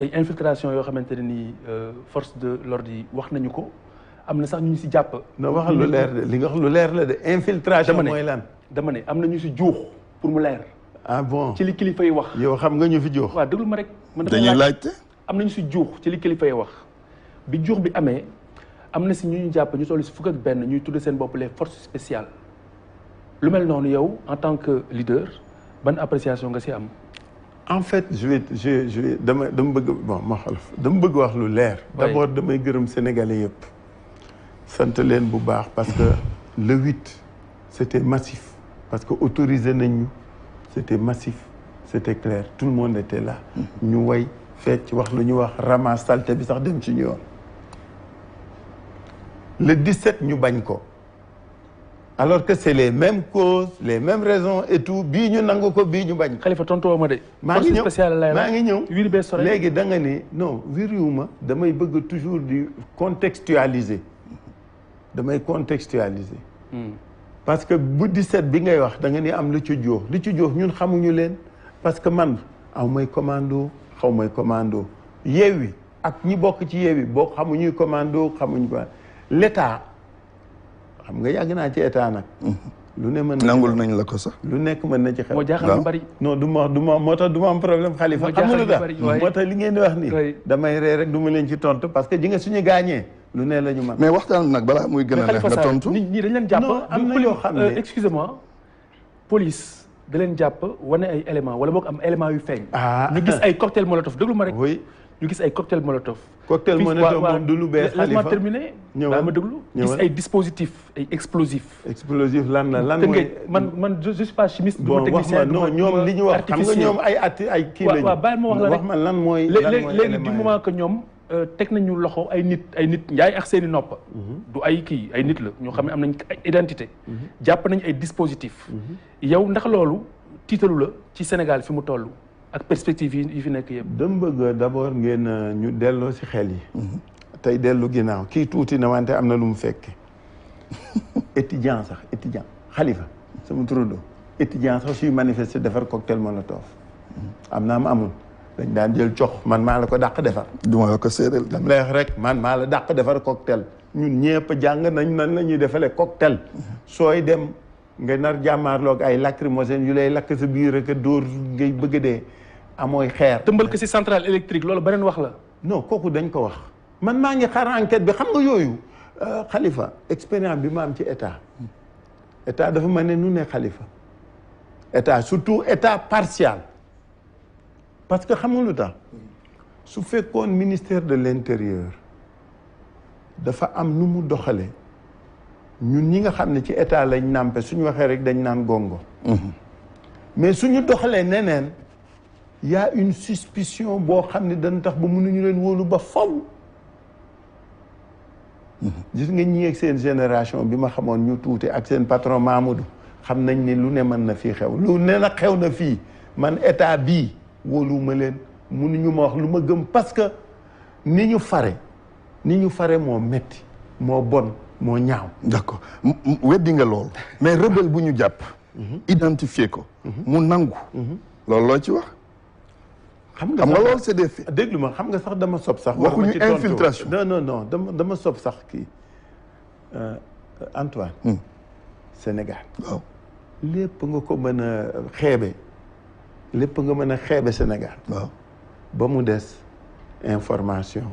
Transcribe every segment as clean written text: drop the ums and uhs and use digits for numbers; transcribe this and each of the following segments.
ay infiltration yoo xamante ne nii force de l'ordre yi wax nañu ko am na sax ñu si jàpp. na waxal lu leer de li nga wax lu leer la de infiltration mooy lan. dama ne am na ñu si juux pour mu leer. ah bon ci li kilifa yi wax. yow xam nga ñu fi juux. waaw déglu ma rek. man dañuy laajte. am na ñu si juux ci li kilifa yi wax bi juux bi amee am na si ñu jàpp ñu toll si fukk ak benn ñuy tudd seen bopp les forces spéciales lu mel noonu yow en tant que leader ban appréciation nga si am. en fait je vais dama bëgg bon ma xalaf dama bëgg wax lu leer. d'abord damay gërëm sénégalais yëpp. sant leen bu baax parce que le 8 c'était massif parce que autorisé nañ ñu c'était massif c'était clair tout le monde était là. ñu way fecc wax lu ñu wax ramasse salte bi sax dem ci ñu yoon. le 17 ñu bañ ko. alors que c'est les mêmes causes les mêmes raisons et tout bii ñu nangu ko bii ñu bañ. Khalifa tontu woo ma de. maa ngi ñëw maa ngi ñëw wiiri bee sore léegi da nga ni non wiriwuma damay bëgg toujours di contextualiser damay contextualiser. parce que bu 17 bi ngay wax da nga ni am lu ci jóox lu ci jóox ñun xamuñu leen parce que man aw may commando xaw may commando Yewwi ak ñi bokk ci Yewwi bokk xamuñuy commando xamuñu ko l'état xam nga yàgg naa ci état nag. lu ne mën nangul nañ la ko sax. lu nekk mën na ci xew. moo jaaxal ñu bari. non du ma moo tax du ma am problème Khalifa. moo jaaxal ñu bari moo tax li ngeen di wax nii. damay ree rek du ma leen ci tontu parce que ji nga suñu gaañee lu ne la ñu mën. mais waxtaan nag balaa muy gën a neex nga tontu. nit ñi dañ leen jàpp. non am na yoo xam ne excusez-moi police da leen jàpp wane ay éléments wala boog am éléments yu feeñ. ñu gis ay cocktail molotov déglu ma rek. oui ñu gis ay cocktail molotov. cocktail molotov moom du lu bees Khalifa laisse-moi terminer. ñëwal ma déglu gis ay dispositifs ay explosifs. explosif lan la lan mooy. man je suis pas chimiste. bon wax ma non ñoom li ñu wax xam nga ñoom ay kii lañu. waaw bàyyi ma wax la rek wax ma lan mooy. léegi du moment que ñoom teg nañu loxo ay nit njaay ak seeni nopp. du ay kii ay nit la ñoo xam ne am nañ ay identité. jàpp nañ ay dispositifs. yow ndax loolu tiitalu la ci Sénégal fi mu toll. ak perspective yi fi nekk yëpp. dama bëgg d'abord ngeen ñu delloo ci xel yi. tey dellu ginnaaw kii tuuti na wante am na lu mu fekke étudiant Khalifa sama turando étudiant sax suy manifester defar cocktail molotov. am naa ma amul dañ daan jël cox man maa la ko dàq defar. duma la ko séeréel. dam lay wax rek man maa la dàq defar cocktail ñun ñëpp jàng nañ nan la ñuy defalee cocktail. sooy dem nga nar jàmmaarloog ay lacrymogène yu lay lakk sa biir ak dóor ngay bëgg dee. amooy xeer tëmbal ko ci centrale électrique loolu beneen wax la. non kooku dañ ko wax. man maa ngi xaar enquête bi xam nga yooyu Khalifa expérience bi ma am ci état dafa mel ne nu ne Khalifa état surtout état partial parce que xam nga lu tax su fekkoon ministère de l'intérieur dafa am nu mu doxale ñun ñi nga xam ne ci état lañ nàmpe suñu waxee rek dañ naan gongo. mais suñu doxalee neneen y a une suspicion boo xam ne dañ tax ba mënuñu leen wóolu ba faw. gis nga ñi ak seen génération bi ma xamoon ñu tuuti ak seen patron Mamadou xam nañ ne lu ne mën na fii xew lu ne nag xew na fii man état bii wóoluwuma leen mënuñu ma wax lu ma gëm parce que ni ñu fare moo metti moo bon moo ñaaw. d'accord weddi nga loolu mais rebelle bu ñu jàpp. identifier ko. mu nangu. loolu loo ci wax. xam nga loolu c'est des faits. déglu ma xam nga sax dama sob sax. waxuñu infiltration non dama sob sax kii Antoine. Sénégal. waaw lépp nga ko mën a xeebe. lépp nga mën a xeebe Sénégal. waaw ba mu des information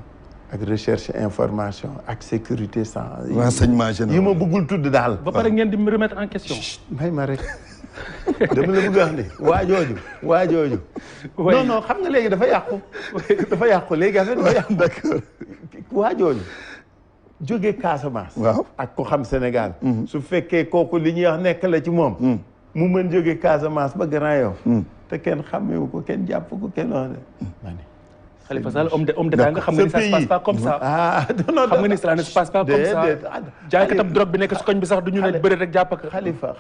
ak recherche information ak sécurité sans. renseignement général yi ma bëggul tudd daal. ba pare ngeen di me remettre en question. may ma rek. dama la bëgg wax ni waa jooju non xam nga léegi dafa yàqu léegi affaire dafa yàqu. d'accord waa jooju jóge Casamance. waaw ak ko xam Sénégal. su fekkee kooku li ñuy wax nekk la ci moom. mu mën jóge Casamance ba Grand Yoff. te kenn xàmmewu ko kenn jàpp ko kenn wax de ma ne. Khalifa Sall homme d'État nga xam nga ni ça se passe pas comme ça. non xam nga ni ça ne se passe pas comme ça. jaaykatam drogue bi nekk si koñ bi sax du ñu ne bëri rek jàpp ak. Khalifa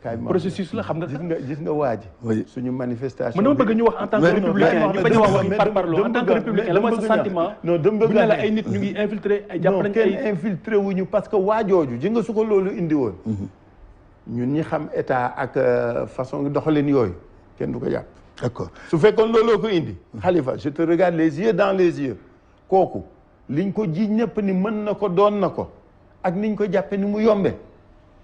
kaay ma processus la xam nga. gis nga waa ji. suñu manifestation. man dama bëgg ñu wax en tant que républicain ñu bañ a wax waxi par parlo en tant que républicain la mooy sa sentiment. non dama bëgg bu ne la ay nit ñu ngi infiltré ay jàpp nañ ay kenn infiltré wuñu parce que waa jooju ji nga su ko loolu indi woon. ñun ñi xam état ak façon doxalin yooyu kenn du ko jàpp. d'accord su fekkoon looloo ko indi. Khalifa je te regarde les yeux dans les yeux kooku liñ ko ji ñëpp ni mën na ko doon na ko ak niñ ko jàppe ni mu yombe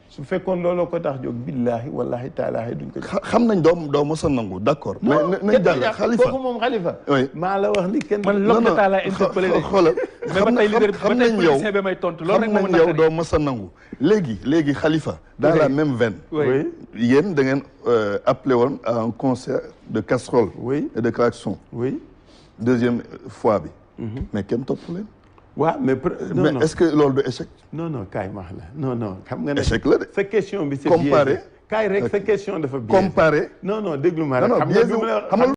su fekkoon looloo ko tax jóg billahi wallahi taalaahi duñ ko jàpp. xam nañ doo mos a nangu d'accord. mais nañ jàll Khalifa kooku moom Khalifa. oui maa la wax ni kenn. man loolu nga laa interpellé de. xoolal xam nañ yow xam may tontu loolu rek nañ yow doo mos a nangu. léegi Khalifa. dans la même veine. oui yéen da ngeen appelé woon à un concert de casserole. oui et de klaxon. oui. deuxième fois bi. mais kenn topp leen. waaw mais non est-ce que loolu du échec. non kaay ma wax la non xam nga ne. échec la de. sa question bi c'est comparé biaisé kaay rek sa question dafa biaisé. comparé. non déglu ma rek. non xam nga bi mu la xam nga